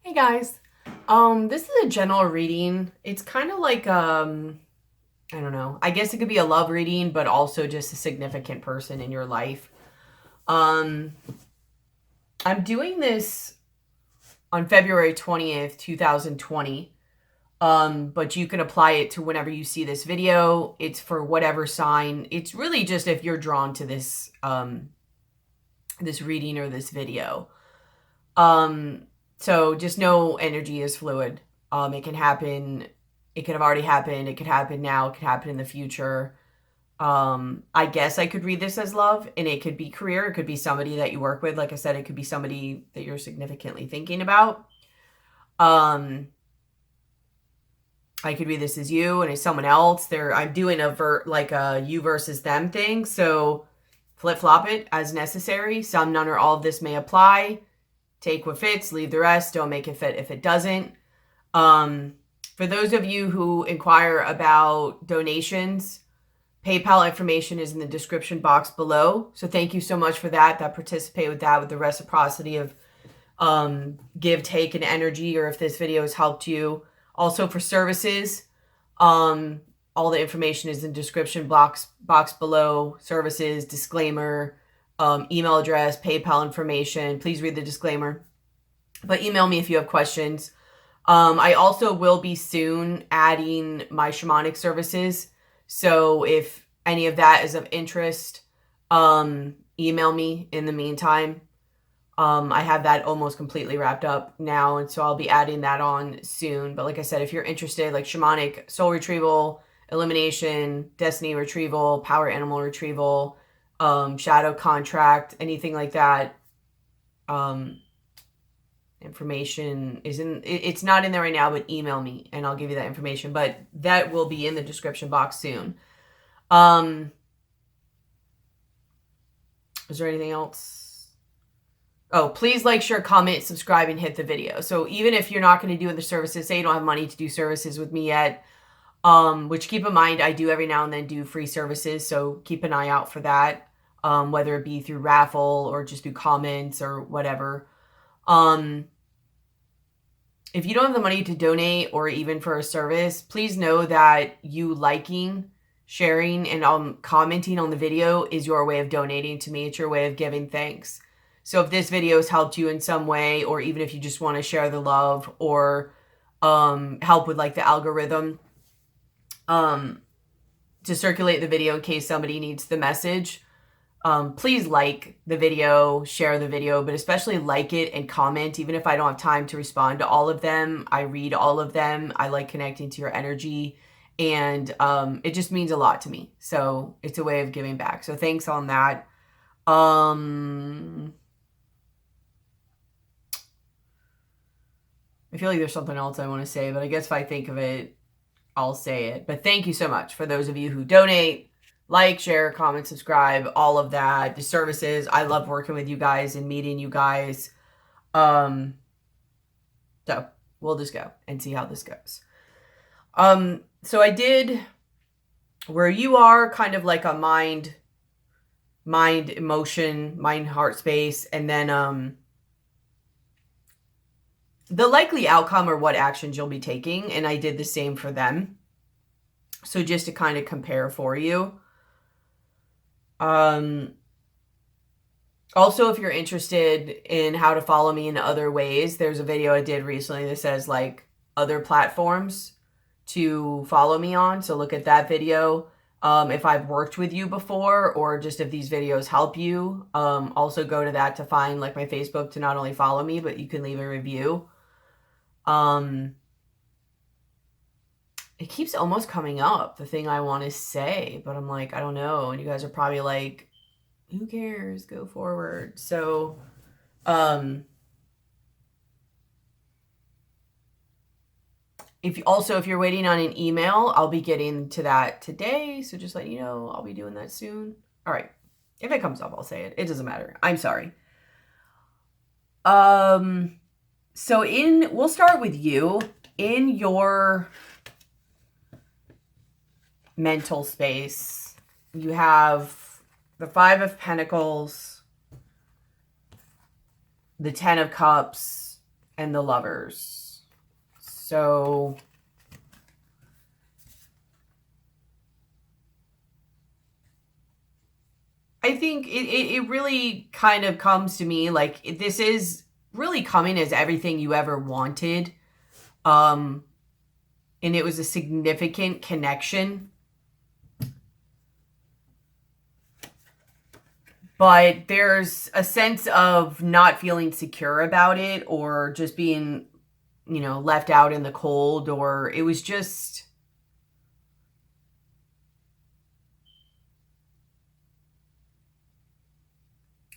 Hey guys. This is a general reading. It's kind of like I don't know. I guess it could be a love reading, but also just a significant person in your life. Um, I'm doing this on February 20th, 2020. But you can apply it to whenever you see this video. It's for whatever sign. It's really just if you're drawn to this reading or this video. Um, so just know energy is fluid. It can happen. It could have already happened. It could happen now. It could happen in the future. I guess I could read this as love, and it could be career. It could be somebody that you work with. Like I said, it could be somebody that you're significantly thinking about. Um, I could read this as you and as someone else. I'm doing like a you versus them thing. So flip flop it as necessary. Some, none, or all of this may apply. Take what fits, leave the rest. Don't make it fit if it doesn't. For those of you who inquire about donations, PayPal information is in the description box below. So thank you so much for that participate with that, with the reciprocity of give, take, and energy, or if this video has helped you. Also for services, all the information is in the description box below. Services, disclaimer, email address, PayPal information. Please read the disclaimer. But email me if you have questions. I also will be soon adding my shamanic services. So if any of that is of interest, email me in the meantime. I have that almost completely wrapped up now, and so I'll be adding that on soon. But like I said, if you're interested, like shamanic soul retrieval, elimination, destiny retrieval, power animal retrieval, shadow contract, anything like that, information is it's not in there right now, but email me and I'll give you that information. But that will be in the description box soon. Is there anything else? Oh, please like, share, comment, subscribe, and hit the video. So even if you're not going to do the services, say you don't have money to do services with me yet, which keep in mind, I do every now and then do free services. So keep an eye out for that, whether it be through raffle or just do comments or whatever. If you don't have the money to donate or even for a service, please know that you liking, sharing, and commenting on the video is your way of donating to me. It's your way of giving thanks. So if this video has helped you in some way, or even if you just want to share the love or help with like the algorithm to circulate the video in case somebody needs the message, please like the video, share the video, but especially like it and comment. Even if I don't have time to respond to all of them, I read all of them. I like connecting to your energy, and it just means a lot to me. So it's a way of giving back. So thanks on that. I feel like there's something else I want to say, but I guess if I think of it, I'll say it. But thank you so much for those of you who donate, like, share, comment, subscribe, all of that. The services, I love working with you guys and meeting you guys. So we'll just go and see how this goes. So I did where you are, kind of like a mind, emotion, mind, heart space, and then the likely outcome or what actions you'll be taking. And I did the same for them. So just to kind of compare for you. Also, if you're interested in how to follow me in other ways, there's a video I did recently that says like other platforms to follow me on. So look at that video. If I've worked with you before, or just if these videos help you, also go to that to find like my Facebook to not only follow me, but you can leave a review. It keeps almost coming up, the thing I want to say, but I'm like, I don't know. And you guys are probably like, who cares? Go forward. So, if you're waiting on an email, I'll be getting to that today. So just let you know, I'll be doing that soon. All right. If it comes up, I'll say it. It doesn't matter. I'm sorry. So we'll start with you in your mental space. You have the Five of Pentacles, the Ten of Cups, and the Lovers. So I think it really kind of comes to me like this is really coming as everything you ever wanted. And it was a significant connection. But there's a sense of not feeling secure about it, or just being, left out in the cold, or it was just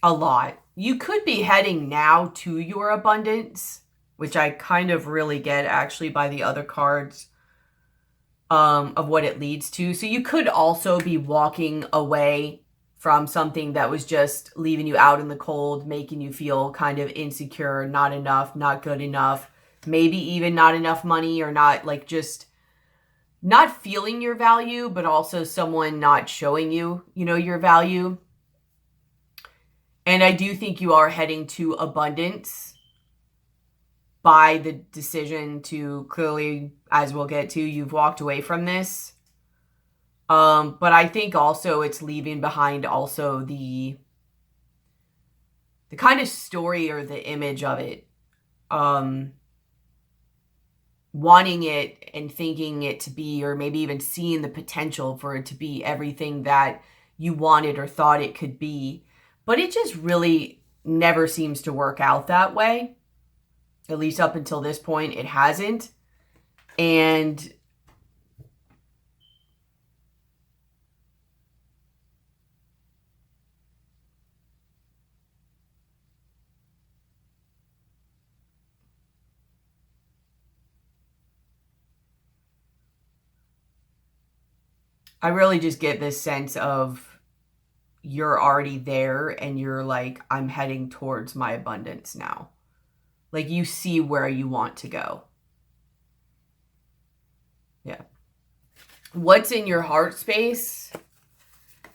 a lot. You could be heading now to your abundance, which I kind of really get actually by the other cards of what it leads to. So you could also be walking away from something that was just leaving you out in the cold, making you feel kind of insecure, not enough, not good enough, maybe even not enough money, or not like just not feeling your value, but also someone not showing you, your value. And I do think you are heading to abundance by the decision to clearly, as we'll get to, you've walked away from this. But I think also it's leaving behind also the kind of story or the image of it. Wanting it and thinking it to be, or maybe even seeing the potential for it to be everything that you wanted or thought it could be. But it just really never seems to work out that way. At least up until this point, it hasn't. And I really just get this sense of you're already there and you're like, I'm heading towards my abundance now. Like you see where you want to go. Yeah. What's in your heart space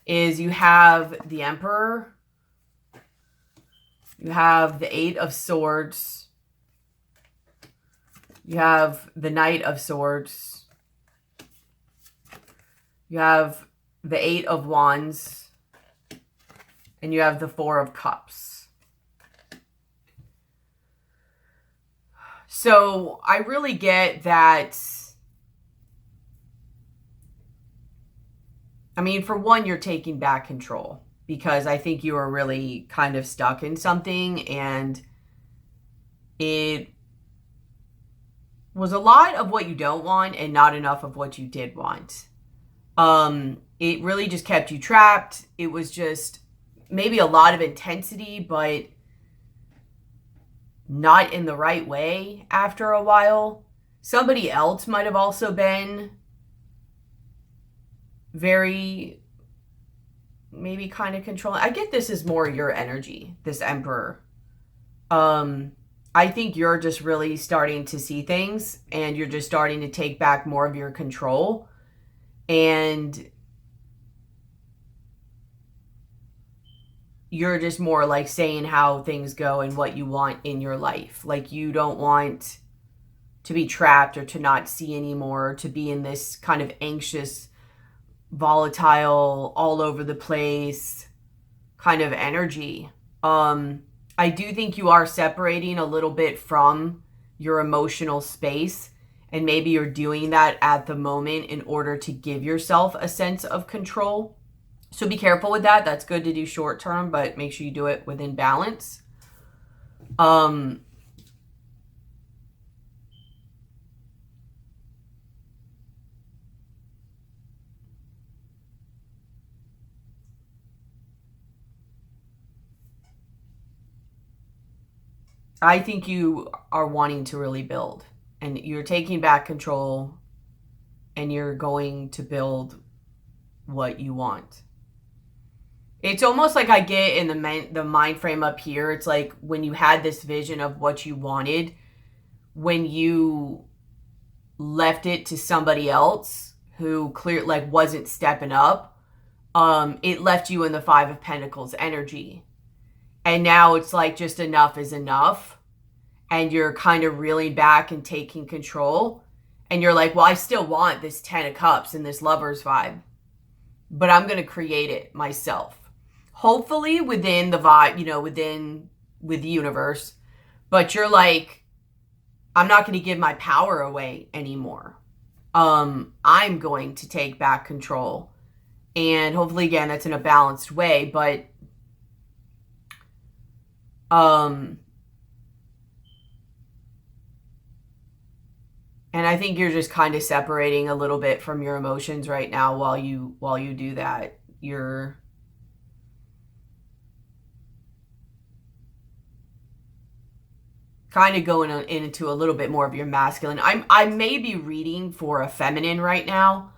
is you have the Emperor. You have the Eight of Swords. You have the Knight of Swords. You have the Eight of Wands. And you have the Four of Cups. So I really get that. I mean, for one, you're taking back control because I think you are really kind of stuck in something, and it was a lot of what you don't want and not enough of what you did want. It really just kept you trapped. It was just maybe a lot of intensity, but not in the right way after a while. Somebody else might have also been very, maybe kind of controlling. I get this is more your energy, this Emperor. I think you're just really starting to see things and you're just starting to take back more of your control. And you're just more like saying how things go and what you want in your life. Like you don't want to be trapped or to not see anymore, to be in this kind of anxious, volatile, all over the place kind of energy. I do think you are separating a little bit from your emotional space, and maybe you're doing that at the moment in order to give yourself a sense of control. So be careful with that. That's good to do short term, but make sure you do it within balance. I think you are wanting to really build, and you're taking back control, and you're going to build what you want. It's almost like I get in the mind frame up here. It's like when you had this vision of what you wanted, when you left it to somebody else who wasn't stepping up, it left you in the Five of Pentacles energy. And now it's like just enough is enough. and you're kind of reeling back and taking control. And you're like, well, I still want this 10 of Cups and this Lover's vibe, but I'm going to create it myself. Hopefully within the vibe, with the universe. But you're like, I'm not going to give my power away anymore. I'm going to take back control. And hopefully, again, that's in a balanced way. But and I think you're just kind of separating a little bit from your emotions right now while you do that. You're kind of going into a little bit more of your masculine. I may be reading for a feminine right now.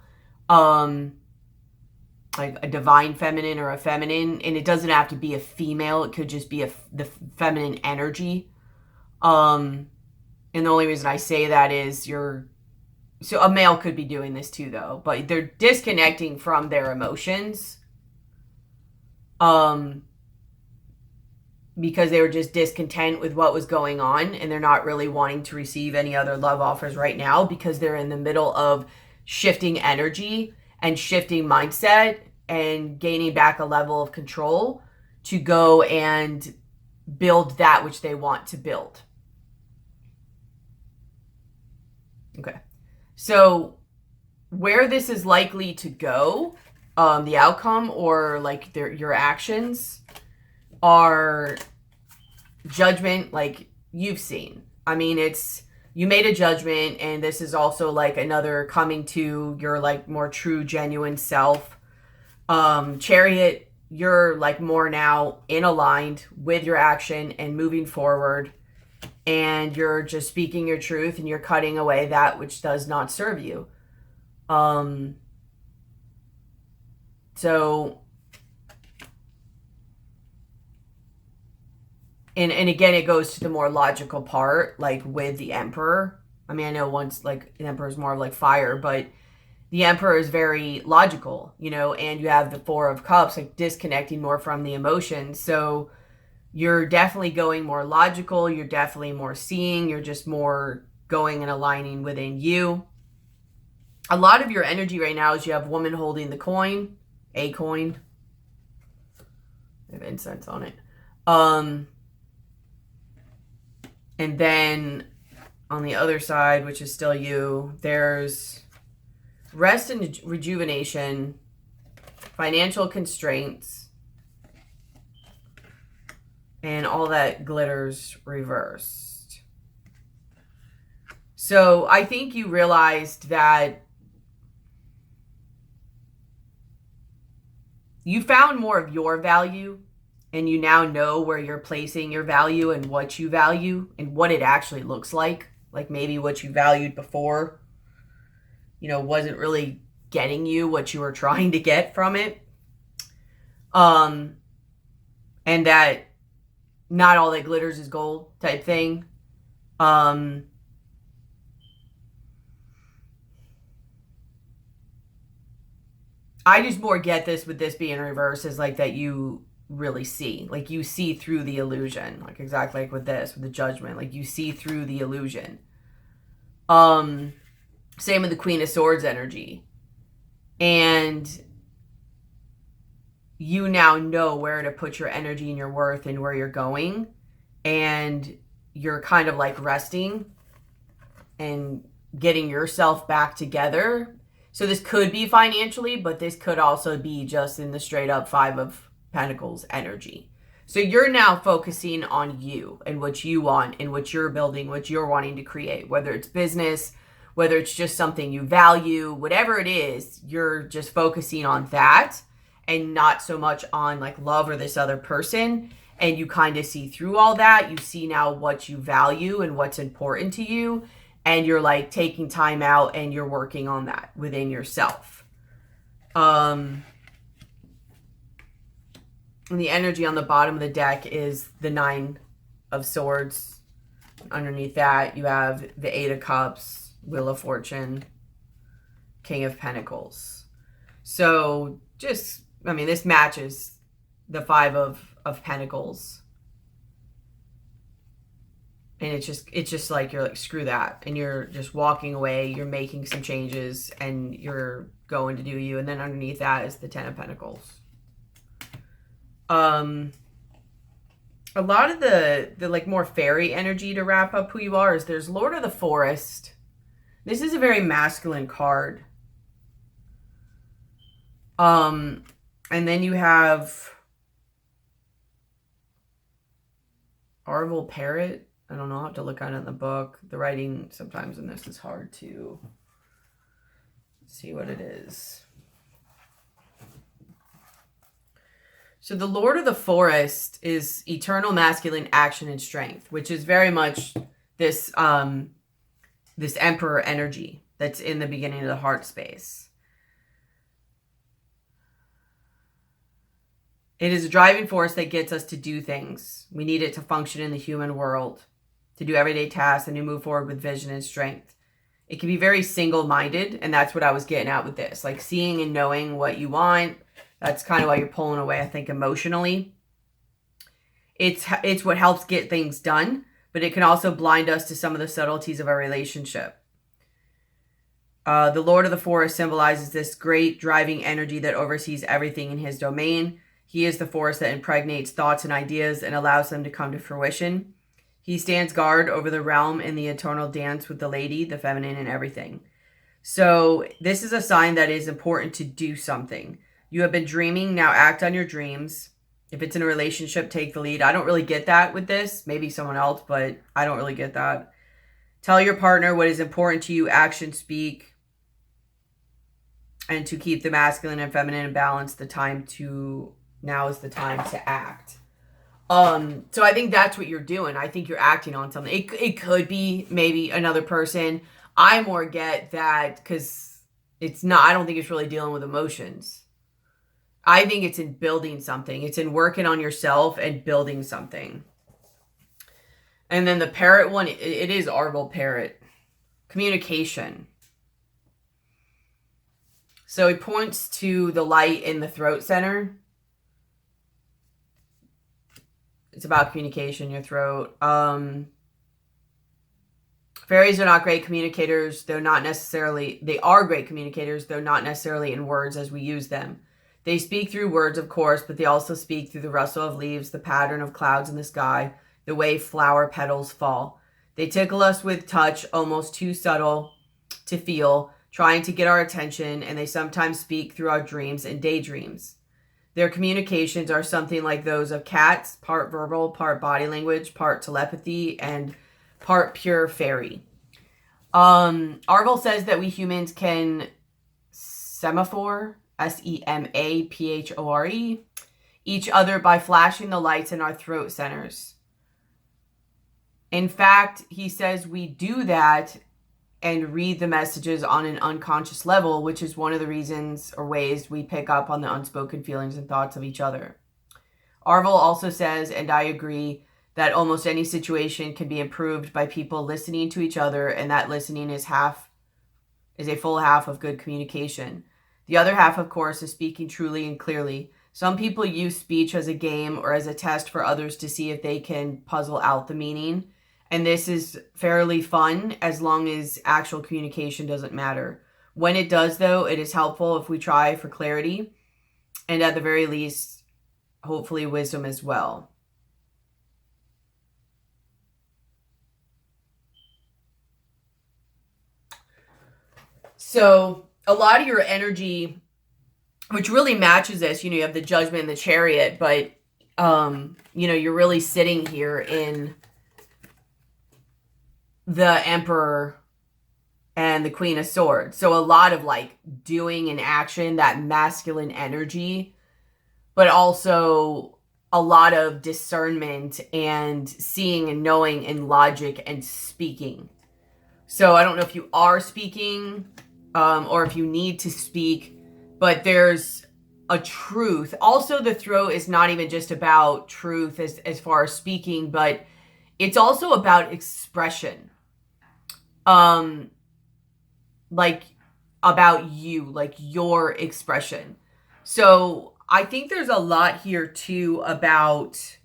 Like a divine feminine or a feminine, and it doesn't have to be a female. It could just be the feminine energy. And the only reason I say that is so a male could be doing this too, though, but they're disconnecting from their emotions. Because they were just discontent with what was going on, and they're not really wanting to receive any other love offers right now because they're in the middle of shifting energy and shifting mindset and gaining back a level of control to go and build that which they want to build. Okay. So where this is likely to go, the outcome or like your actions are judgment, like you've seen. I mean, you made a judgment, and this is also like another coming to your like more true, genuine self. Chariot, you're like more now in aligned with your action and moving forward, and you're just speaking your truth, and you're cutting away that which does not serve you. So And again, it goes to the more logical part, like with the Emperor. I mean, I know once, like, the Emperor is more of like fire, but the Emperor is very logical, and you have the Four of Cups, like disconnecting more from the emotions. So you're definitely going more logical. You're definitely more seeing. You're just more going and aligning within you. A lot of your energy right now is you have woman holding the coin, a coin. I have incense on it. And then on the other side, which is still you, there's rest and rejuvenation, financial constraints, and all that glitters reversed. So I think you realized that you found more of your value, and you now know where you're placing your value and what you value and what it actually looks like. Like maybe what you valued before, wasn't really getting you what you were trying to get from it. And that not all that glitters is gold type thing. I just more get this with this being reversed is like that you really see, like you see through the illusion, like exactly like with the judgment, like you see through the illusion. Same with the Queen of Swords energy, and you now know where to put your energy and your worth and where you're going, and you're kind of like resting and getting yourself back together. So this could be financially, but this could also be just in the straight up Five of Pentacles energy. So you're now focusing on you and what you want and what you're building, what you're wanting to create, whether it's business, whether it's just something you value, whatever it is, you're just focusing on that and not so much on like love or this other person. And you kind of see through all that. You see now what you value and what's important to you. And you're like taking time out and you're working on that within yourself. And the energy on the bottom of the deck is the Nine of Swords. Underneath that, you have the Eight of Cups, Wheel of Fortune, King of Pentacles. So just, this matches the Five of Pentacles. And it's just like, you're like, screw that. And you're just walking away, you're making some changes, and you're going to do you. And then underneath that is the Ten of Pentacles. A lot of the like more fairy energy to wrap up who you are is there's Lord of the Forest. This is a very masculine card. And then you have Arval Parrot. I don't know, I'll have to look at it in the book. The writing sometimes in this is hard to see what it is. So the Lord of the Forest is eternal masculine action and strength, which is very much this this Emperor energy that's in the beginning of the heart space. It is a driving force that gets us to do things. We need it to function in the human world, to do everyday tasks, and to move forward with vision and strength. It can be very single-minded, and that's what I was getting at with this. Like seeing and knowing what you want. That's kind of why you're pulling away, I think, emotionally. It's what helps get things done, but it can also blind us to some of the subtleties of our relationship. The Lord of the Forest symbolizes this great driving energy that oversees everything in his domain. He is the force that impregnates thoughts and ideas and allows them to come to fruition. He stands guard over the realm in the eternal dance with the lady, the feminine, and everything. So this is a sign that it is important to do something. You have been dreaming, now act on your dreams. If it's in a relationship, take the lead. I don't really get that with this. Maybe someone else, but I don't really get that. Tell your partner what is important to you, action, speak. And to keep the masculine and feminine in balance, now is the time to act. So I think that's what you're doing. I think you're acting on something. It could be maybe another person. I more get that because I don't think it's really dealing with emotions. I think it's in building something. It's in working on yourself and building something. And then the parrot one, it is Arval Parrot. Communication. So he points to the light in the throat center. It's about communication, your throat. Fairies are not great communicators. They are great communicators, though not necessarily in words as we use them. They speak through words, of course, but they also speak through the rustle of leaves, the pattern of clouds in the sky, the way flower petals fall. They tickle us with touch, almost too subtle to feel, trying to get our attention, and they sometimes speak through our dreams and daydreams. Their communications are something like those of cats, part verbal, part body language, part telepathy, and part pure fairy. Arval says that we humans can semaphore, SEMAPHORE, each other by flashing the lights in our throat centers. In fact, he says we do that and read the messages on an unconscious level, which is one of the reasons or ways we pick up on the unspoken feelings and thoughts of each other. Arval also says, and I agree, that almost any situation can be improved by people listening to each other, and that listening is a full half of good communication. The other half, of course, is speaking truly and clearly. Some people use speech as a game or as a test for others to see if they can puzzle out the meaning. And this is fairly fun as long as actual communication doesn't matter. When it does, though, it is helpful if we try for clarity and at the very least, hopefully wisdom as well. So a lot of your energy, which really matches this, you have the Judgment and the Chariot, but, you're really sitting here in the Emperor and the Queen of Swords. So a lot of like doing an action, that masculine energy, but also a lot of discernment and seeing and knowing and logic and speaking. So I don't know if you are speaking or if you need to speak, but there's a truth. Also, the throat is not even just about truth as far as speaking, but it's also about expression. Like about you, like your expression. So I think there's a lot here too about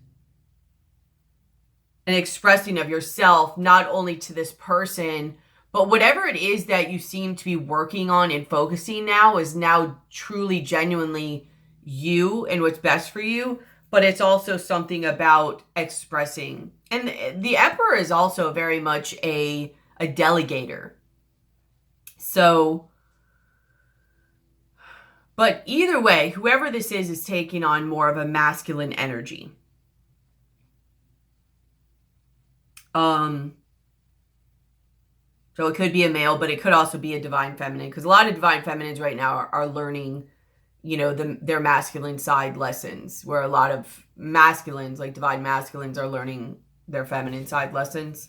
an expressing of yourself, not only to this person, but whatever it is that you seem to be working on and focusing now is now truly, genuinely you and what's best for you. But it's also something about expressing. And the Emperor is also very much a delegator. So, but either way, whoever this is taking on more of a masculine energy. So it could be a male, but it could also be a divine feminine, because a lot of divine feminines right now are learning, you know, their masculine side lessons, where a lot of masculines, like divine masculines, are learning their feminine side lessons.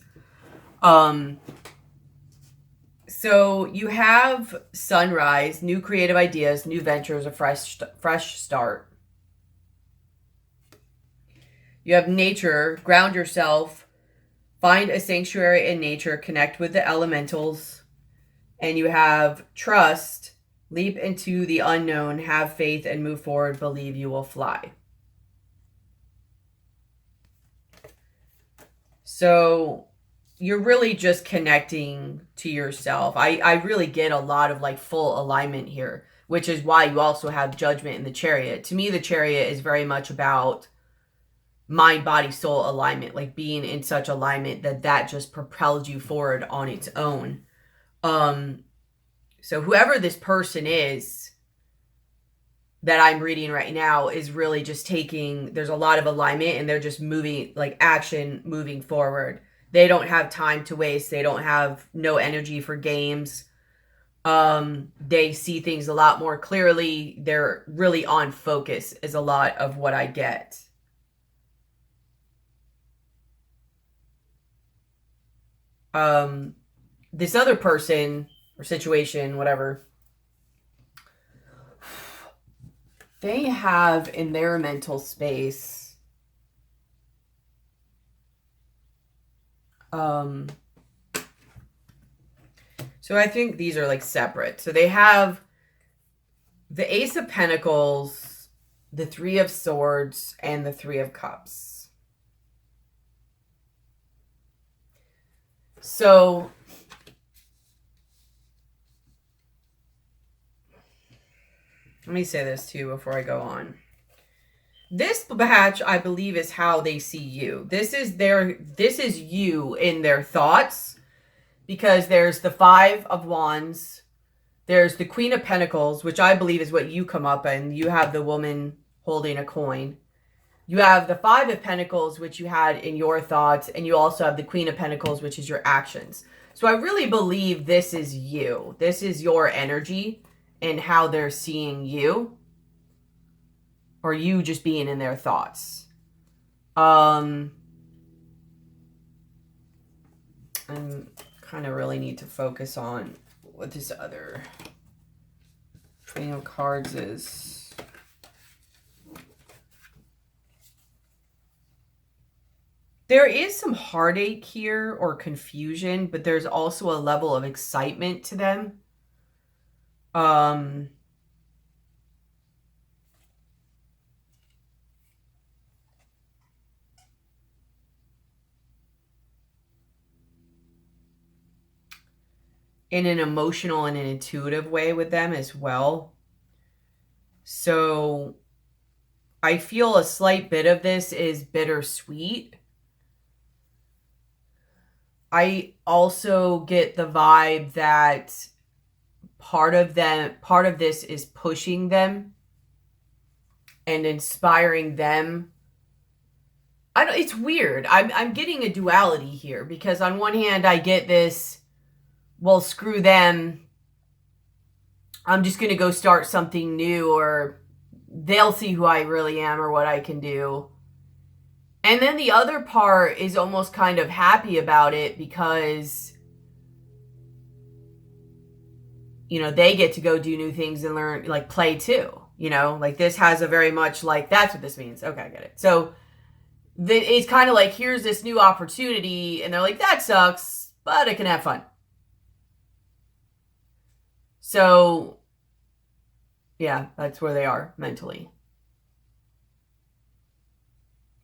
So you have sunrise, new creative ideas, new ventures, a fresh start. You have nature, ground yourself, find a sanctuary in nature, connect with the elementals. And you have trust, leap into the unknown, have faith and move forward, believe you will fly. So you're really just connecting to yourself. I really get a lot of like full alignment here, which is why you also have judgment in the Chariot. To me, the Chariot is very much about mind, body, soul alignment, like being in such alignment that just propels you forward on its own. So whoever this person is that I'm reading right now is really just taking, there's a lot of alignment and they're just moving, like action, moving forward. They don't have time to waste. They don't have no energy for games. They see things a lot more clearly. They're really on focus is a lot of what I get. This other person or situation, whatever, they have in their mental space, so I think these are like separate. So they have the Ace of Pentacles, the Three of Swords, and the Three of Cups. So let me say this too before I go on. This batch, I believe, is how they see you. This is you in their thoughts, because there's the Five of Wands, there's the Queen of Pentacles, which I believe is what you come up in. You have the woman holding a coin. You have the Five of Pentacles, which you had in your thoughts, and you also have the Queen of Pentacles, which is your actions. So I really believe this is you. This is your energy and how they're seeing you, or you just being in their thoughts. I kind of really need to focus on what this other Queen of Cards is. There is some heartache here or confusion, but there's also a level of excitement to them. In an emotional and an intuitive way with them as well. So I feel a slight bit of this is bittersweet. I also get the vibe that part of this is pushing them and inspiring them. It's weird. I'm getting a duality here, because on one hand I get this, well, screw them, I'm just going to go start something new, or they'll see who I really am or what I can do. And then the other part is almost kind of happy about it, because, you know, they get to go do new things and learn, like play too, you know, like this has a very much like, that's what this means. Okay, I get it. So it's kind of like, here's this new opportunity, and they're like, that sucks, but I can have fun. So yeah, that's where they are mentally.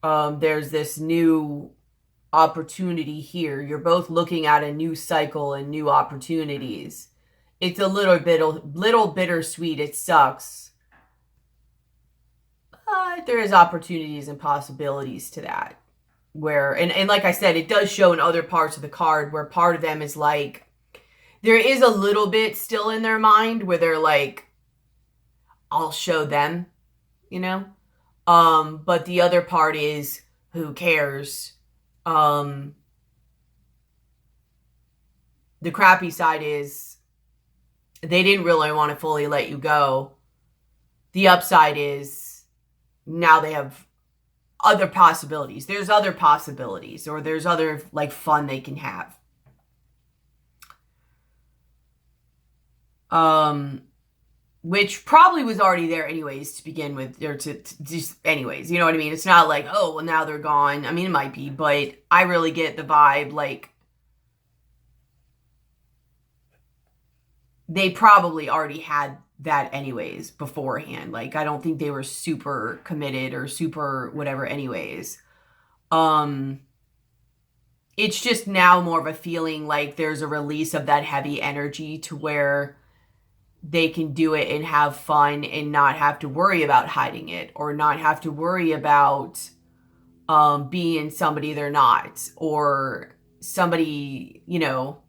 There's this new opportunity here. You're both looking at a new cycle and new opportunities. It's a little bittersweet. It sucks. But there is opportunities and possibilities to that. Where, and like I said, it does show in other parts of the card where part of them is like, there is a little bit still in their mind where they're like, I'll show them, you know? But the other part is, who cares? The crappy side is they didn't really want to fully let you go. The upside is now they have other possibilities. There's other possibilities, or there's other like fun they can have. Which probably was already there anyways to begin with, or to just anyways, you know what I mean? It's not like, oh, well, now they're gone. I mean, it might be, but I really get the vibe, like, they probably already had that anyways beforehand. Like, I don't think they were super committed or super whatever anyways. It's just now more of a feeling like there's a release of that heavy energy to where they can do it and have fun and not have to worry about hiding it, or not have to worry about being somebody they're not, or somebody, you know,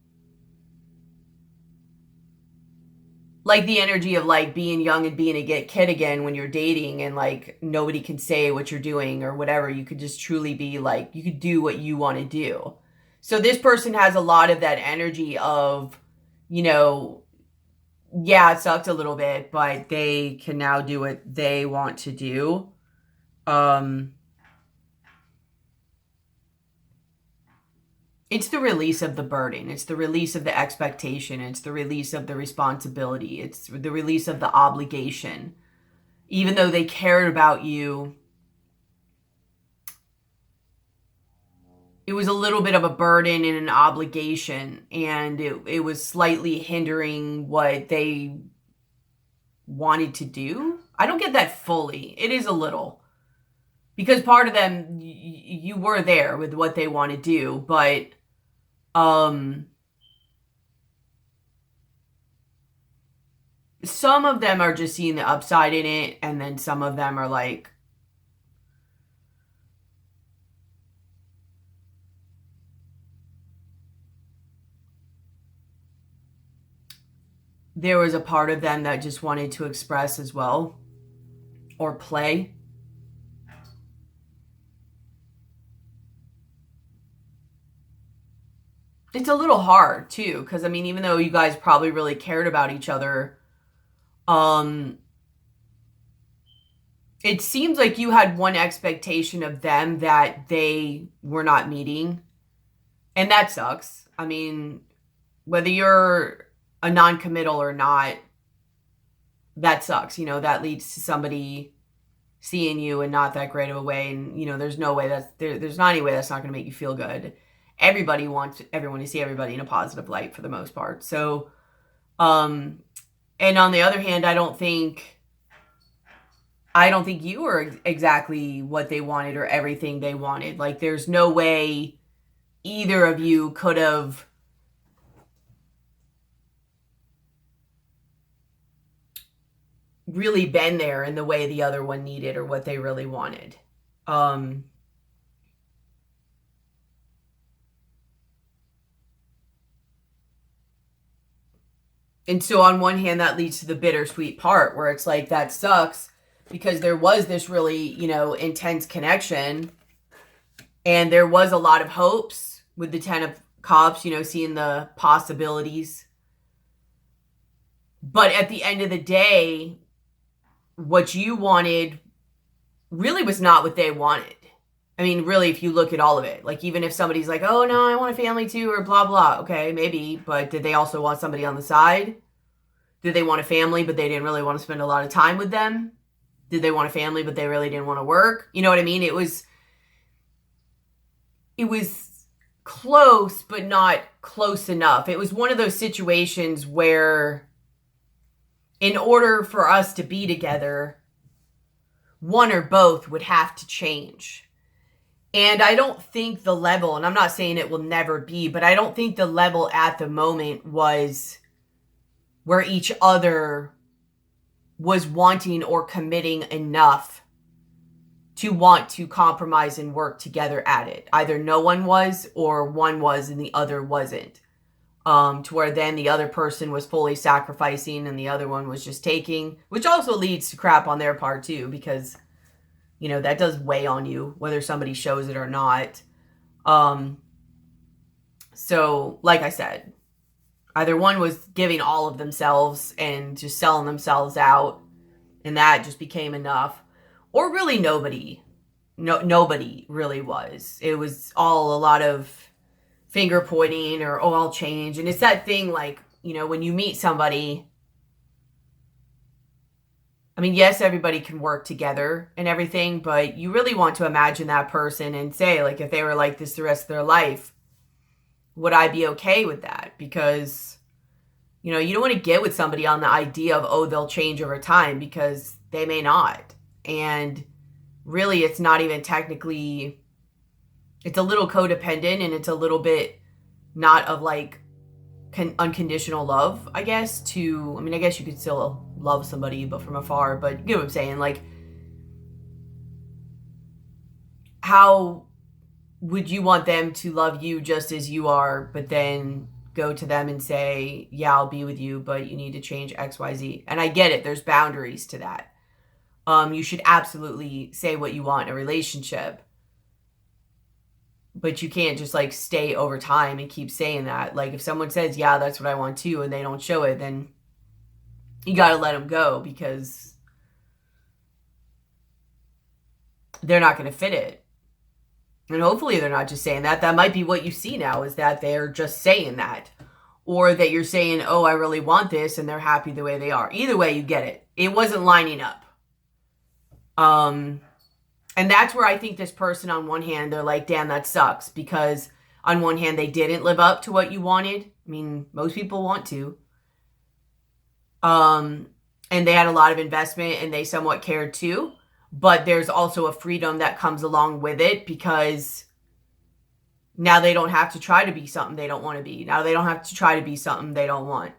like the energy of like being young and being a kid again when you're dating, and like nobody can say what you're doing or whatever. You could just truly be like, you could do what you want to do. So this person has a lot of that energy of, you know, yeah, it sucked a little bit, but they can now do what they want to do. It's the release of the burden. It's the release of the expectation. It's the release of the responsibility. It's the release of the obligation. Even though they cared about you, it was a little bit of a burden and an obligation, and it was slightly hindering what they wanted to do. I don't get that fully. It is a little. Because part of them, you were there with what they want to do, but some of them are just seeing the upside in it, and then some of them are like, there was a part of them that just wanted to express as well, or play. It's a little hard too, because I mean, even though you guys probably really cared about each other, it seems like you had one expectation of them that they were not meeting, and that sucks. I mean, whether you're a non-committal or not, that sucks. You know, that leads to somebody seeing you in not that great of a way, and you know, there's no way there's not any way that's not going to make you feel good. Everybody wants everyone to see everybody in a positive light for the most part. So, and on the other hand, I don't think you were exactly what they wanted or everything they wanted. Like, there's no way either of you could have really been there in the way the other one needed or what they really wanted. And so on one hand, that leads to the bittersweet part where it's like, that sucks because there was this really, you know, intense connection, and there was a lot of hopes with the 10 of Cups, you know, seeing the possibilities. But at the end of the day, what you wanted really was not what they wanted. I mean, really, if you look at all of it, like, even if somebody's like, oh, no, I want a family too, or blah, blah. Okay, maybe. But did they also want somebody on the side? Did they want a family, but they didn't really want to spend a lot of time with them? Did they want a family, but they really didn't want to work? You know what I mean? It was close, but not close enough. It was one of those situations where, in order for us to be together, one or both would have to change. And I don't think the level, and I'm not saying it will never be, but I don't think the level at the moment was where each other was wanting or committing enough to want to compromise and work together at it. Either no one was, or one was and the other wasn't. To where then the other person was fully sacrificing and the other one was just taking, which also leads to crap on their part too, because, you know, that does weigh on you, whether somebody shows it or not. So, like I said, either one was giving all of themselves and just selling themselves out, and that just became enough. Or really nobody. Nobody really was. It was all a lot of finger pointing or, oh, I'll change. And it's that thing like, you know, when you meet somebody, I mean, yes, everybody can work together and everything, but you really want to imagine that person and say, like, if they were like this the rest of their life, would I be okay with that? Because, you know, you don't want to get with somebody on the idea of, oh, they'll change over time, because they may not. And really, it's not even technically, it's a little codependent, and it's a little bit not of like unconditional love, I guess, to, I mean, I guess you could still love somebody, but from afar, but you know what I'm saying? Like, how would you want them to love you just as you are, but then go to them and say, yeah, I'll be with you, but you need to change X, Y, Z. And I get it. There's boundaries to that. You should absolutely say what you want in a relationship, but you can't just like stay over time and keep saying that. Like, if someone says, yeah, that's what I want too, and they don't show it, then you got to let them go, because they're not going to fit it. And hopefully they're not just saying that. That might be what you see now, is that they're just saying that. Or that you're saying, oh, I really want this, and they're happy the way they are. Either way, you get it. It wasn't lining up. And that's where I think this person, on one hand, they're like, damn, that sucks. Because on one hand, they didn't live up to what you wanted. I mean, most people want to. And they had a lot of investment, and they somewhat cared too. But there's also a freedom that comes along with it, because now they don't have to try to be something they don't want to be. Now they don't have to try to be something they don't want.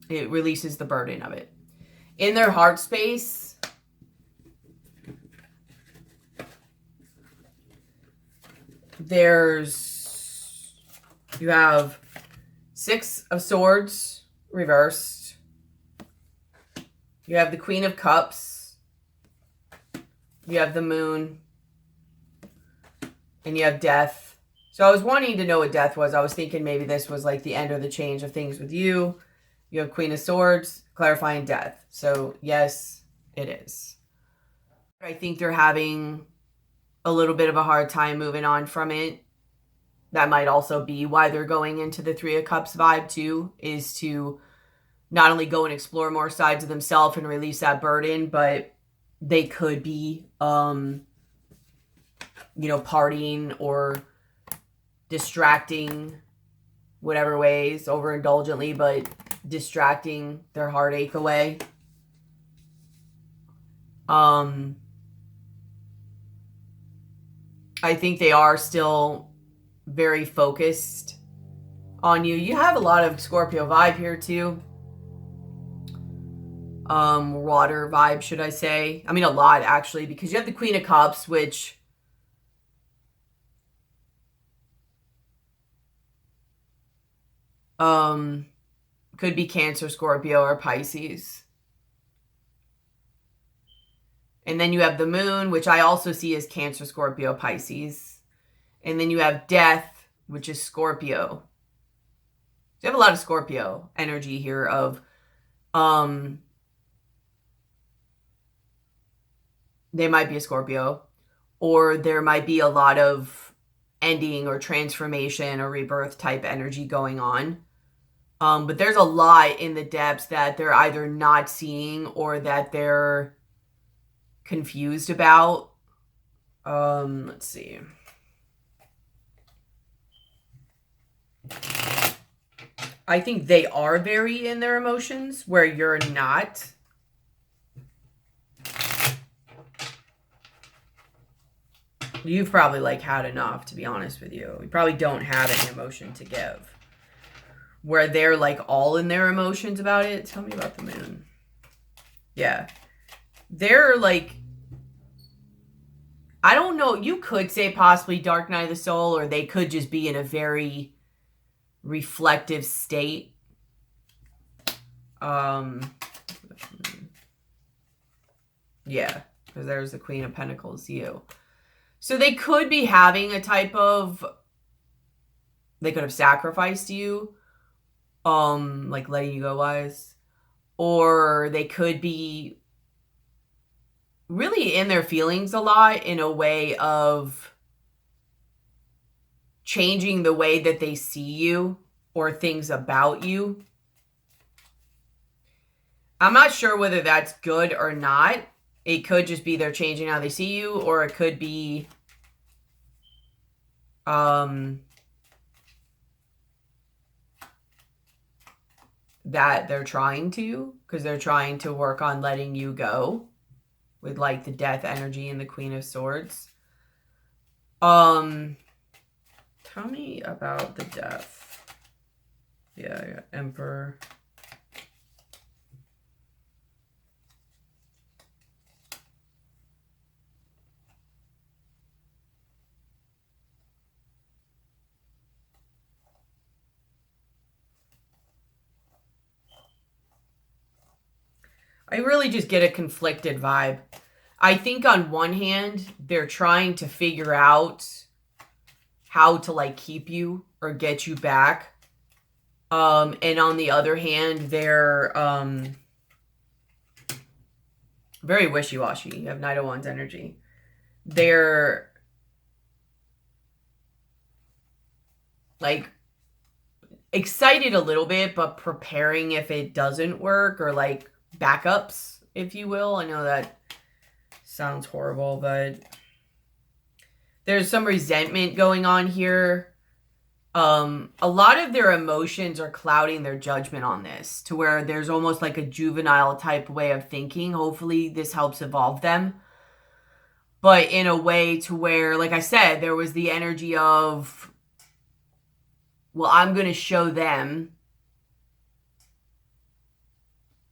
It releases the burden of it. In their heart space, you have 6 of Swords reversed. You have the Queen of Cups. You have the Moon. And you have Death. So I was wanting to know what Death was. I was thinking maybe this was like the end or the change of things with you. You have Queen of Swords, clarifying Death. So yes, it is. I think they're having a little bit of a hard time moving on from it. That might also be why they're going into the 3 of Cups vibe too, is to not only go and explore more sides of themselves and release that burden, but they could be, you know, partying or distracting, whatever ways, overindulgently, but distracting their heartache away. I think they are still very focused on you. You have a lot of Scorpio vibe here too. Water vibe, should I say. I mean, a lot, actually, because you have the Queen of Cups, which could be Cancer, Scorpio, or Pisces. And then you have the Moon, which I also see as Cancer, Scorpio, Pisces. And then you have Death, which is Scorpio. So you have a lot of Scorpio energy here of, they might be a Scorpio, or there might be a lot of ending or transformation or rebirth type energy going on. But there's a lot in the depths that they're either not seeing or that they're confused about. Let's see. I think they are very in their emotions where you're not. You've probably like had enough, to be honest with you. You probably don't have any emotion to give. Where they're like all in their emotions about it. Tell me about the moon. Yeah. They're like, I don't know. You could say possibly dark night of the soul, or they could just be in a very reflective state. Yeah, because there's the Queen of Pentacles, you. So they could be having a type of, they could have sacrificed you, like letting you go wise, or they could be really in their feelings a lot in a way of changing the way that they see you or things about you. I'm not sure whether that's good or not. It could just be they're changing how they see you, or it could be that they're trying to, because they're trying to work on letting you go with like the death energy and the Queen of Swords. Tell me about the death. Yeah, I got Emperor. I really just get a conflicted vibe. I think on one hand, they're trying to figure out how to like keep you or get you back. And on the other hand, they're very wishy-washy. You have Knight of Wands energy. They're like excited a little bit, but preparing if it doesn't work, or like backups, if you will. I know that sounds horrible, but there's some resentment going on here. A lot of their emotions are clouding their judgment on this, to where there's almost like a juvenile type way of thinking. Hopefully this helps evolve them. But in a way to where, like I said, there was the energy of, well, I'm going to show them,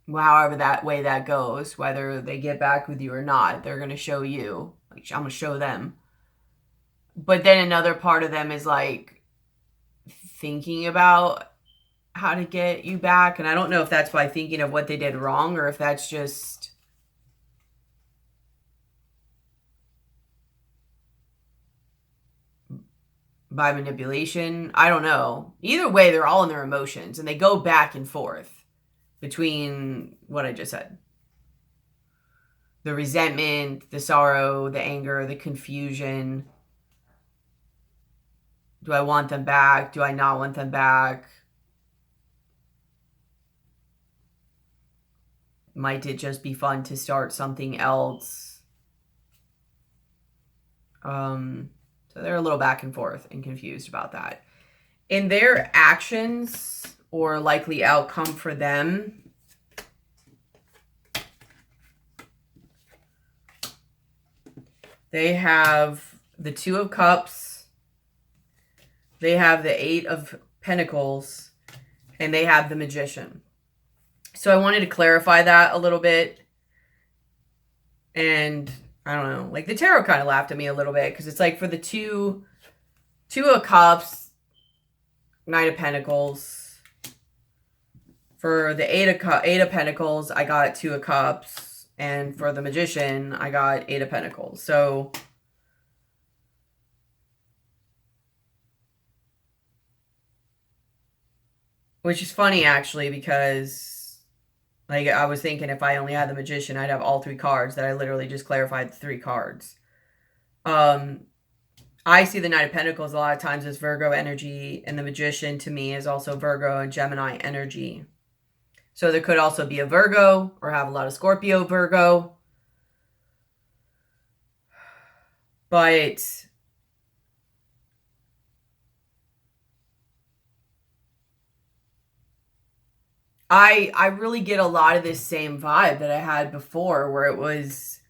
however that way that goes, whether they get back with you or not, they're going to show you. Like, I'm going to show them. But then another part of them is like thinking about how to get you back. And I don't know if that's by thinking of what they did wrong, or if that's just by manipulation. I don't know. Either way, they're all in their emotions, and they go back and forth between what I just said. The resentment, the sorrow, the anger, the confusion. Do I want them back? Do I not want them back? Might it just be fun to start something else? So they're a little back and forth and confused about that. In their actions or likely outcome for them, they have the Two of Cups, they have the Eight of Pentacles, and they have the Magician. So I wanted to clarify that a little bit. And I don't know, like the tarot kind of laughed at me a little bit, because it's like for the two of Cups, Knight of Pentacles. For the Eight of Pentacles, I got Two of Cups. And for the Magician, I got Eight of Pentacles. So which is funny, actually, because like I was thinking if I only had the Magician, I'd have all three cards. That I literally just clarified the three cards. I see the Knight of Pentacles a lot of times as Virgo energy, and the Magician to me is also Virgo and Gemini energy. So there could also be a Virgo, or have a lot of Scorpio Virgo. But I really get a lot of this same vibe that I had before, where it was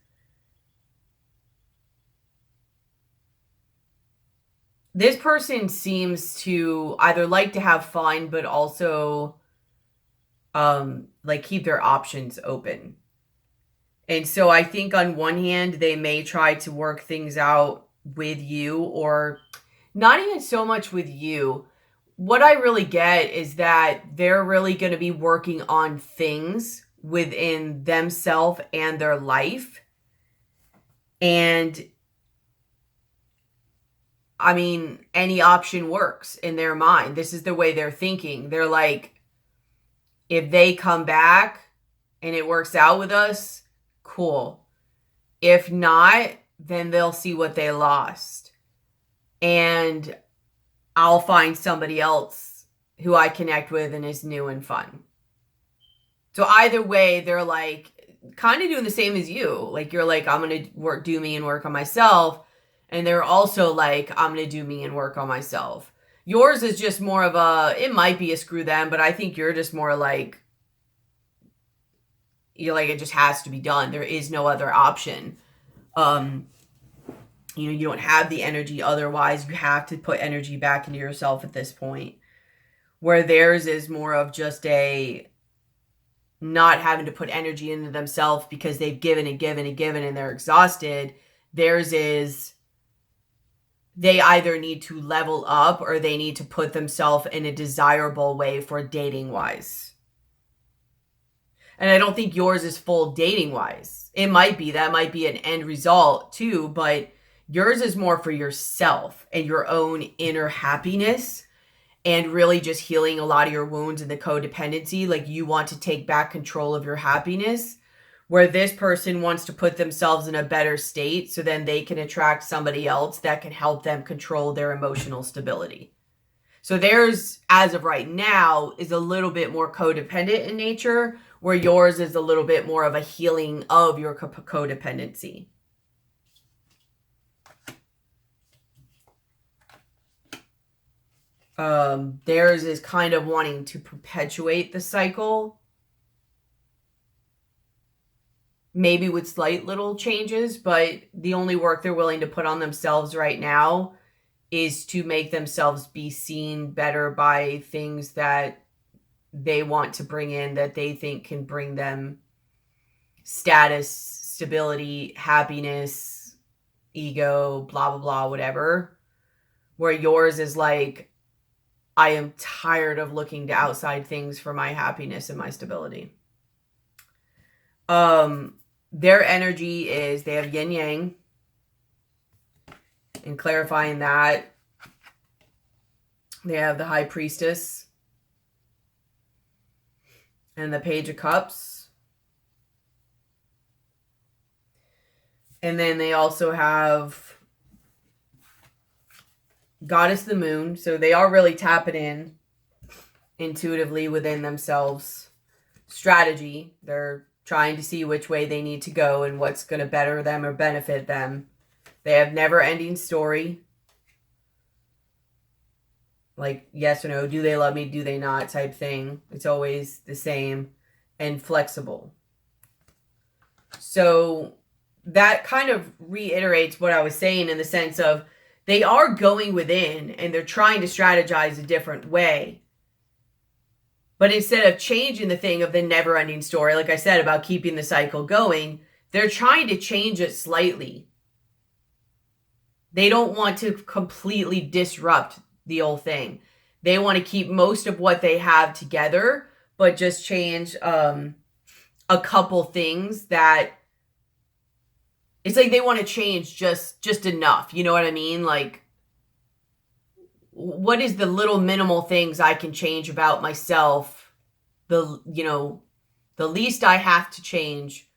this person seems to either like to have fun, but also like keep their options open. And so I think on one hand, they may try to work things out with you, or not even so much with you. What I really get is that they're really going to be working on things within themselves and their life. And I mean, any option works in their mind. This is the way they're thinking. They're like, if they come back and it works out with us, cool. If not, then they'll see what they lost. And I'll find somebody else who I connect with and is new and fun. So either way, they're like kind of doing the same as you. Like you're like, I'm going to do me and work on myself. And they're also like, I'm going to do me and work on myself. Yours is just more of a, it might be a screw them, but I think you're just more like, you're like, it just has to be done. There is no other option. You know, you don't have the energy otherwise. You have to put energy back into yourself at this point. Where theirs is more of just a not having to put energy into themselves because they've given and given and given and they're exhausted. Theirs is they either need to level up or they need to put themselves in a desirable way for dating wise. And I don't think yours is full dating wise. It might be, that might be an end result too, but yours is more for yourself and your own inner happiness and really just healing a lot of your wounds and the codependency. Like you want to take back control of your happiness, where this person wants to put themselves in a better state so then they can attract somebody else that can help them control their emotional stability. So theirs, as of right now, is a little bit more codependent in nature, where yours is a little bit more of a healing of your codependency. Theirs is kind of wanting to perpetuate the cycle, maybe with slight little changes, but the only work they're willing to put on themselves right now is to make themselves be seen better by things that they want to bring in, that they think can bring them status, stability, happiness, ego, blah, blah, blah, whatever. Where yours is like, I am tired of looking to outside things for my happiness and my stability. Their energy is, they have yin yang. And clarifying that, they have the High Priestess and the Page of Cups. And then they also have Goddess the Moon. So they are really tapping in intuitively within themselves. Strategy. They're trying to see which way they need to go and what's going to better them or benefit them. They have never-ending story. Like, yes or no, do they love me, do they not type thing. It's always the same. And flexible. So that kind of reiterates what I was saying in the sense of they are going within and they're trying to strategize a different way. But instead of changing the thing of the never-ending story, like I said, about keeping the cycle going, they're trying to change it slightly. They don't want to completely disrupt the whole thing. They want to keep most of what they have together, but just change a couple things that it's like they want to change just enough. You know what I mean? Like, what is the little minimal things I can change about myself? The least I have to change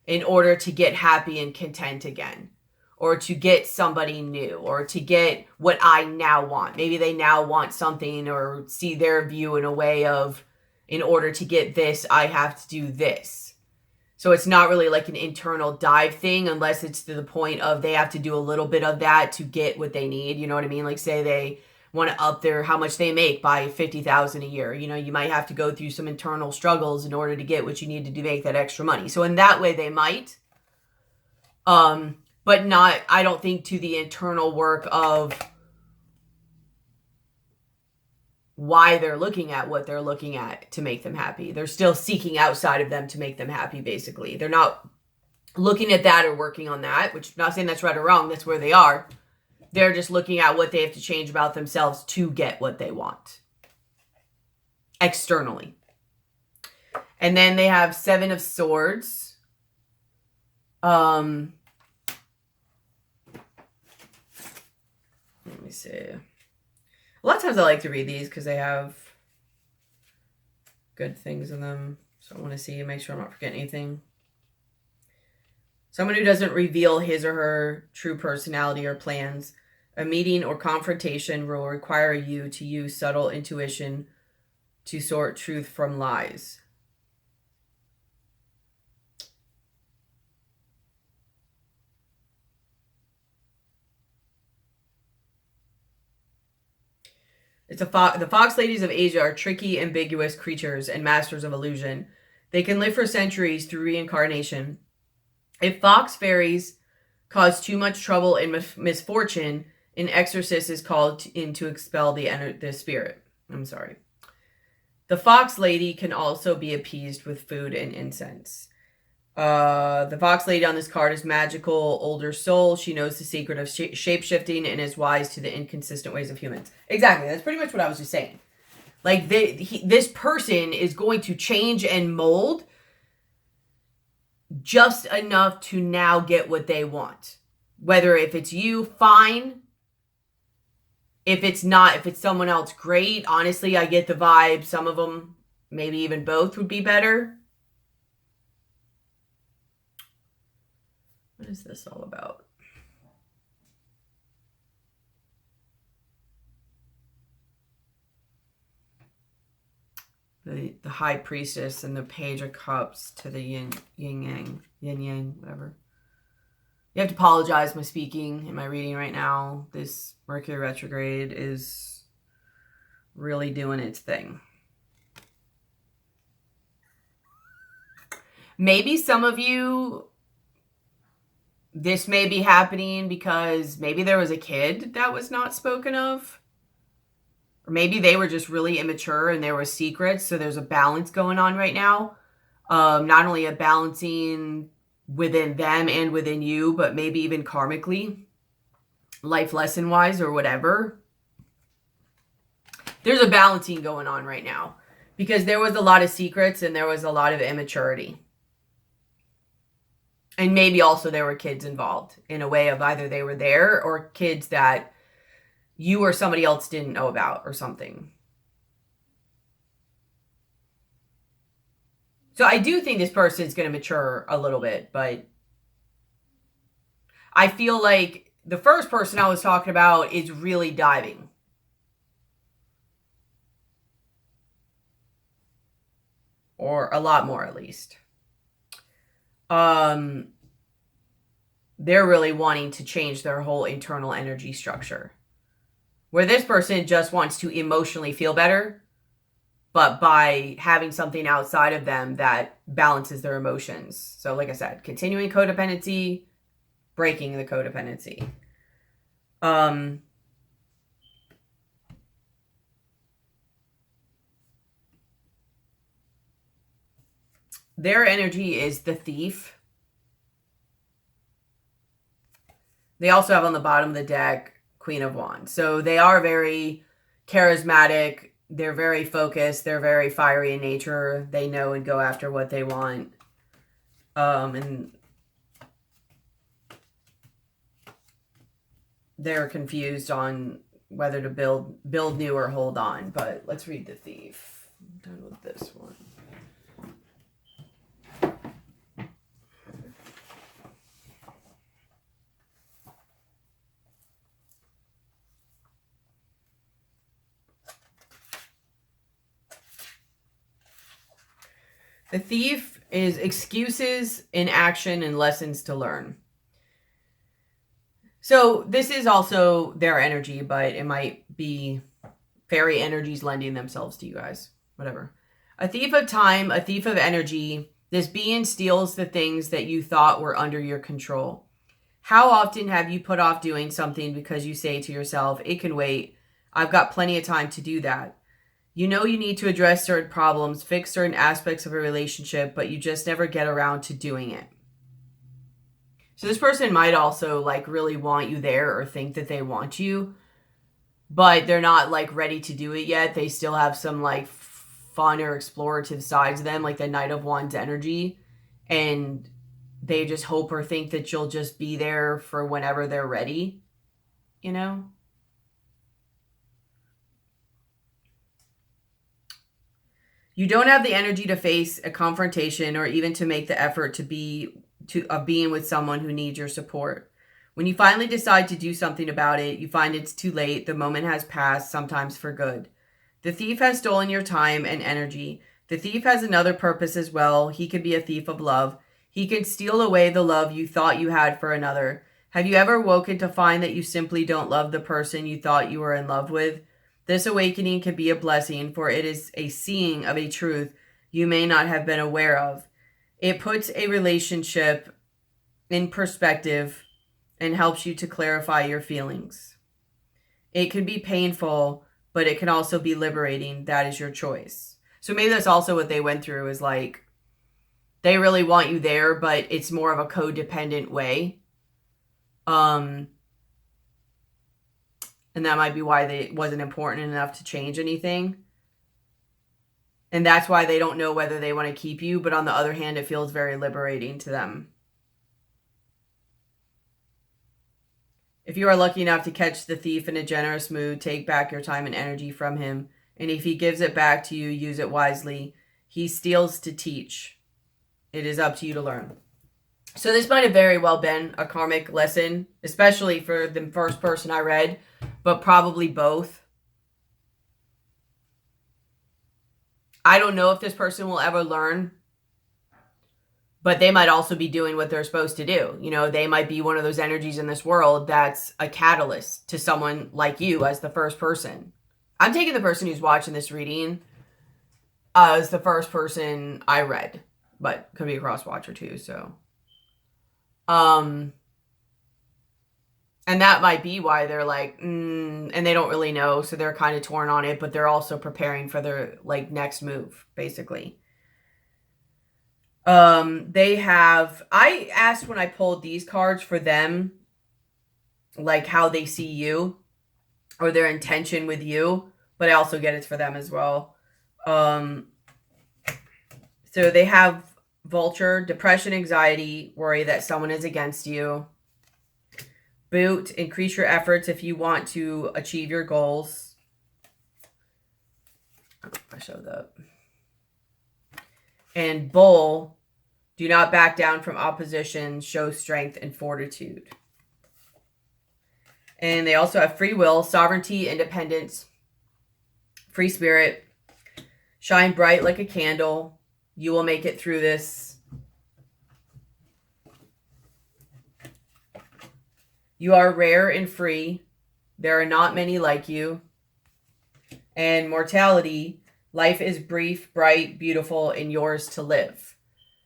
in order to get happy and content again, or to get somebody new, or to get what I now want. Maybe they now want something or see their view in a way of, in order to get this, I have to do this. So it's not really like an internal dive thing unless it's to the point of they have to do a little bit of that to get what they need. You know what I mean? Like say they want to up their how much they make by $50,000 a year. You know, you might have to go through some internal struggles in order to get what you need to make that extra money. So in that way they might. But not, I don't think to the internal work of why they're looking at what they're looking at to make them happy. They're still seeking outside of them to make them happy, basically. They're not looking at that or working on that, which I'm not saying that's right or wrong. That's where they are. They're just looking at what they have to change about themselves to get what they want externally. And then they have Seven of Swords. Let me see. A lot of times I like to read these because they have good things in them. So I want to see, make sure I'm not forgetting anything. Someone who doesn't reveal his or her true personality or plans. A meeting or confrontation will require you to use subtle intuition to sort truth from lies. The fox ladies of Asia are tricky, ambiguous creatures and masters of illusion. They can live for centuries through reincarnation. If fox fairies cause too much trouble and misfortune, an exorcist is called in to expel the spirit. I'm sorry. The fox lady can also be appeased with food and incense. The fox lady on this card is magical, older soul. She knows the secret of shape-shifting and is wise to the inconsistent ways of humans. Exactly. That's pretty much what I was just saying. Like, this person is going to change and mold just enough to now get what they want. Whether if it's you, fine. If it's not, if it's someone else, great. Honestly, I get the vibe. Some of them, maybe even both, would be better. What is this all about? The High Priestess and the Page of Cups to the yin yang, whatever. You have to apologize my speaking and my reading right now. This Mercury retrograde is really doing its thing. Maybe some of you, this may be happening because maybe there was a kid that was not spoken of. Or maybe they were just really immature and there were secrets. So there's a balance going on right now. Not only a balancing within them and within you, but maybe even karmically, life lesson wise or whatever. There's a balancing going on right now because there was a lot of secrets and there was a lot of immaturity. And maybe also there were kids involved in a way of either they were there or kids that you or somebody else didn't know about or something. So I do think this person is going to mature a little bit, but I feel like the first person I was talking about is really diving. Or a lot more, at least. They're really wanting to change their whole internal energy structure. Where this person just wants to emotionally feel better, but by having something outside of them that balances their emotions. So like I said, continuing codependency, breaking the codependency. Their energy is the Thief. They also have on the bottom of the deck Queen of Wands. So they are very charismatic. They're very focused. They're very fiery in nature. They know and go after what they want. And they're confused on whether to build new or hold on. But let's read the Thief. I'm done with this one. The Thief is excuses, inaction, and lessons to learn. So this is also their energy, but it might be fairy energies lending themselves to you guys. Whatever. A thief of time, a thief of energy. This being steals the things that you thought were under your control. How often have you put off doing something because you say to yourself, it can wait. I've got plenty of time to do that. You know you need to address certain problems, fix certain aspects of a relationship, but you just never get around to doing it. So this person might also like really want you there or think that they want you, but they're not like ready to do it yet. They still have some like fun or explorative sides of them, like the Knight of Wands energy. And they just hope or think that you'll just be there for whenever they're ready, you know? You don't have the energy to face a confrontation or even to make the effort to being with someone who needs your support. When you finally decide to do something about it, you find it's too late. The moment has passed, sometimes for good. The thief has stolen your time and energy. The thief has another purpose as well. He could be a thief of love. He can steal away the love you thought you had for another. Have you ever woken to find that you simply don't love the person you thought you were in love with? This awakening can be a blessing, for it is a seeing of a truth you may not have been aware of. It puts a relationship in perspective and helps you to clarify your feelings. It can be painful, but it can also be liberating. That is your choice. So maybe that's also what they went through, is like they really want you there, but it's more of a codependent way. And that might be why it wasn't important enough to change anything. And that's why they don't know whether they want to keep you. But on the other hand, it feels very liberating to them. If you are lucky enough to catch the thief in a generous mood, take back your time and energy from him. And if he gives it back to you, use it wisely. He steals to teach. It is up to you to learn. So this might have very well been a karmic lesson, especially for the first person I read, but probably both. I don't know if this person will ever learn, but they might also be doing what they're supposed to do. You know, they might be one of those energies in this world that's a catalyst to someone like you as the first person. I'm taking the person who's watching this reading as the first person I read, but could be a cross watcher too, so. And that might be why they're like, and they don't really know. So they're kind of torn on it, but they're also preparing for their like next move, basically. I asked when I pulled these cards for them, like how they see you or their intention with you, but I also get it's for them as well. So they have Vulture, depression, anxiety, worry that someone is against you. Boot, increase your efforts if you want to achieve your goals. I don't know if I showed that. And Bull, do not back down from opposition, show strength and fortitude. And they also have free will, sovereignty, independence, free spirit, shine bright like a candle. You will make it through this. You are rare and free. There are not many like you. And mortality, life is brief, bright, beautiful, and yours to live.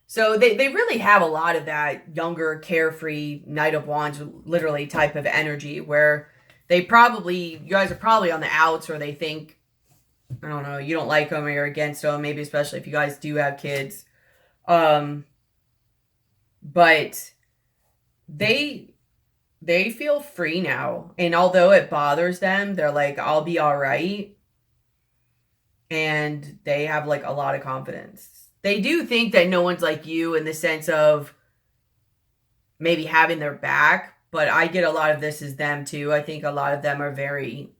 So they really have a lot of that younger, carefree, Knight of Wands, literally type of energy where you guys are probably on the outs, or they think, I don't know, you don't like them or you're against them, maybe especially if you guys do have kids. But they feel free now. And although it bothers them, they're like, I'll be all right. And they have like a lot of confidence. They do think that no one's like you in the sense of maybe having their back. But I get a lot of this as them too. I think a lot of them are very,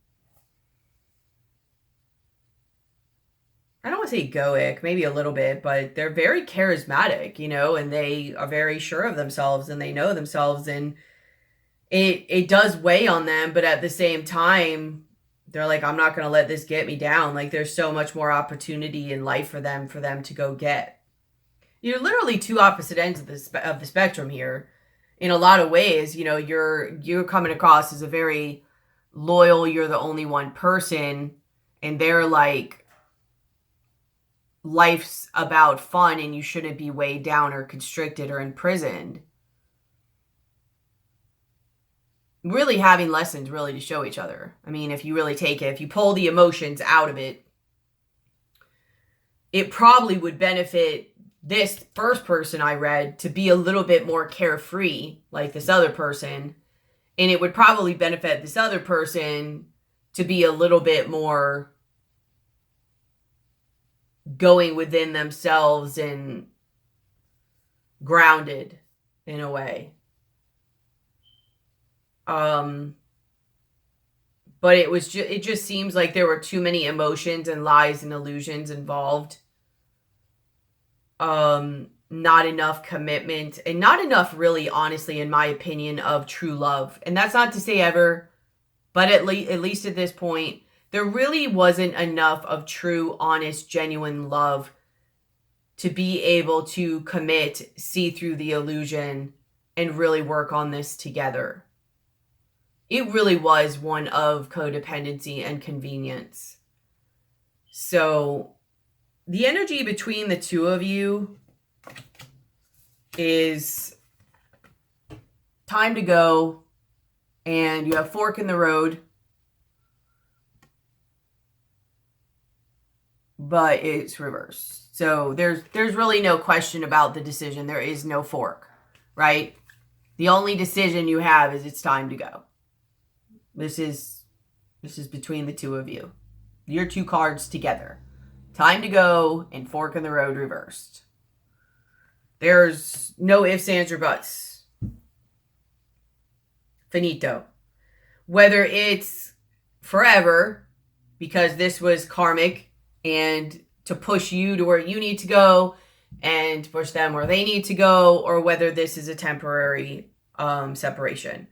I don't want to say egoic, maybe a little bit, but they're very charismatic, you know, and they are very sure of themselves and they know themselves, and it does weigh on them, but at the same time, they're like, I'm not going to let this get me down. Like, there's so much more opportunity in life for them to go get. You're literally two opposite ends of the spectrum here. In a lot of ways, you know, you're coming across as a very loyal, you're the only one person, and they're like, life's about fun and you shouldn't be weighed down or constricted or imprisoned. Really having lessons really to show each other. I mean, if you really take it, if you pull the emotions out of it, it probably would benefit this first person I read to be a little bit more carefree, like this other person. And it would probably benefit this other person to be a little bit more going within themselves and grounded in a way. But it just seems like there were too many emotions and lies and illusions involved. Not enough commitment and not enough, really, honestly, in my opinion, of true love. And that's not to say ever, but at least at this point, there really wasn't enough of true, honest, genuine love to be able to commit, see through the illusion, and really work on this together. It really was one of codependency and convenience. So the energy between the two of you is time to go, and you have fork in the road, but it's reversed. So there's really no question about the decision. There is no fork, right? The only decision you have is it's time to go. This is between the two of you. Your two cards together. Time to go and fork in the road reversed. There's no ifs, ands, or buts. Finito. Whether it's forever, because this was karmic, and to push you to where you need to go, and to push them where they need to go, or whether this is a temporary separation.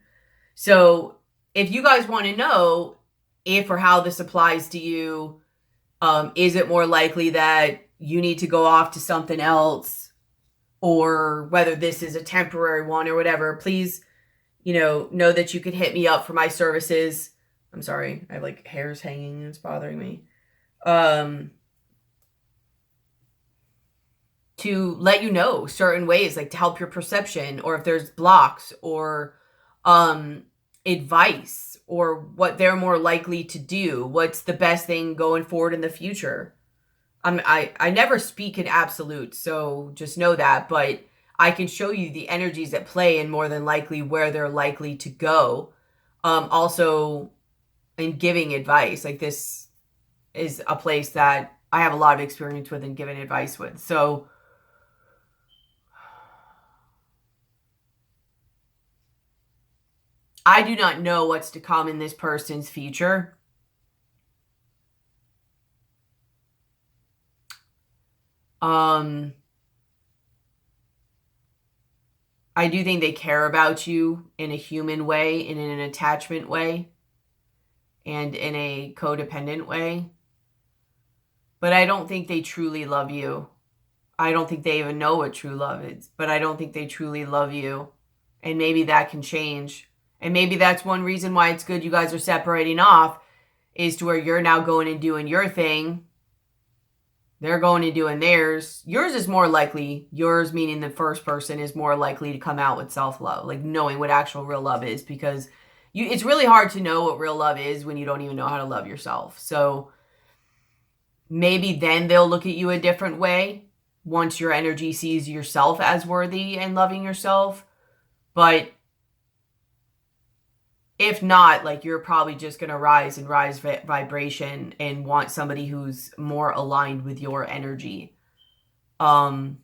So if you guys want to know if or how this applies to you, is it more likely that you need to go off to something else, or whether this is a temporary one or whatever, please, know that you can hit me up for my services. I'm sorry, I have like hairs hanging and it's bothering me. To let you know certain ways, like to help your perception, or if there's blocks, or advice, or what they're more likely to do, what's the best thing going forward in the future. I never speak in absolute, so just know that, but I can show you the energies at play and more than likely where they're likely to go. Also, in giving advice, like this is a place that I have a lot of experience with and giving advice with. So I do not know what's to come in this person's future. I do think they care about you in a human way, and in an attachment way, and in a codependent way. But I don't think they truly love you. I don't think they even know what true love is, but I don't think they truly love you. And maybe that can change. And maybe that's one reason why it's good you guys are separating off, is to where you're now going and doing your thing. They're going and doing theirs. Yours is more likely, yours meaning the first person, is more likely to come out with self-love, like knowing what actual real love is, because it's really hard to know what real love is when you don't even know how to love yourself. So maybe then they'll look at you a different way once your energy sees yourself as worthy and loving yourself. But if not, like, you're probably just going to rise vibration and want somebody who's more aligned with your energy. I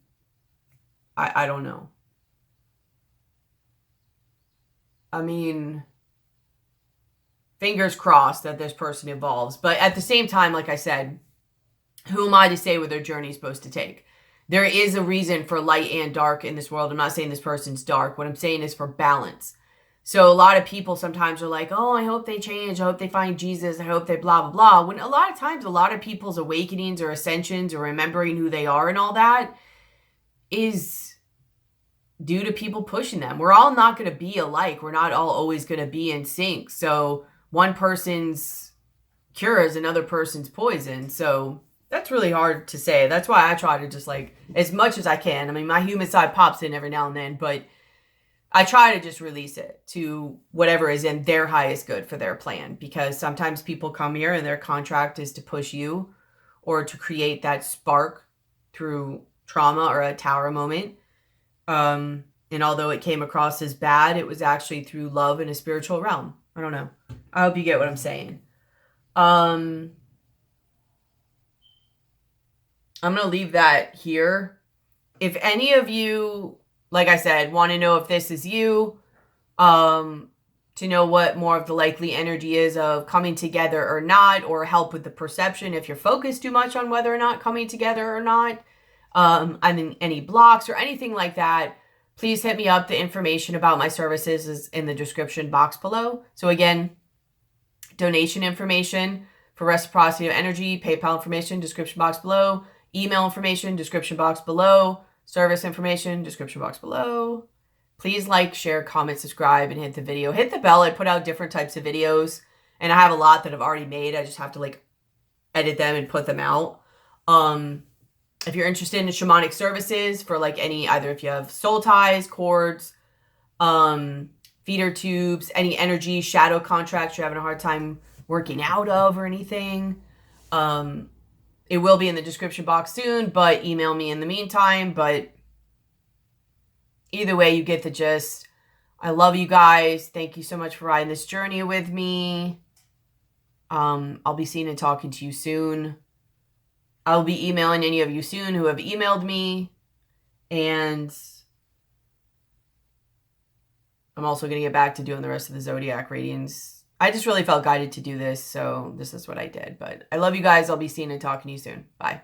don't know. I mean, fingers crossed that this person evolves. But at the same time, like I said, who am I to say where their journey is supposed to take? There is a reason for light and dark in this world. I'm not saying this person's dark. What I'm saying is for balance. So a lot of people sometimes are like, oh, I hope they change. I hope they find Jesus. I hope they blah, blah, blah. When a lot of times, a lot of people's awakenings or ascensions or remembering who they are and all that is due to people pushing them. We're all not going to be alike. We're not all always going to be in sync. So one person's cure is another person's poison. So that's really hard to say. That's why I try to just, like, as much as I can. I mean, my human side pops in every now and then, but I try to just release it to whatever is in their highest good for their plan, because sometimes people come here and their contract is to push you or to create that spark through trauma or a tower moment. And although it came across as bad, it was actually through love in a spiritual realm. I don't know. I hope you get what I'm saying. I'm going to leave that here. If any of you, like I said, want to know if this is you, to know what more of the likely energy is of coming together or not, or help with the perception if you're focused too much on whether or not coming together or not, I mean, any blocks or anything like that, please hit me up. The information about my services is in the description box below. So again, donation information for reciprocity of energy, PayPal information, description box below, email information, description box below, service information, description box below. Please like, share, comment, subscribe, and hit the video. Hit the bell. I put out different types of videos, and I have a lot that I've already made. I just have to like edit them and put them out. If you're interested in shamanic services for like any, either if you have soul ties, cords, feeder tubes, any energy, shadow contracts you're having a hard time working out of or anything, it will be in the description box soon, but email me in the meantime. But either way, you get the gist. I love you guys. Thank you so much for riding this journey with me. I'll be seeing and talking to you soon. I'll be emailing any of you soon who have emailed me. And I'm also going to get back to doing the rest of the zodiac readings. I just really felt guided to do this, so this is what I did. But I love you guys. I'll be seeing and talking to you soon. Bye.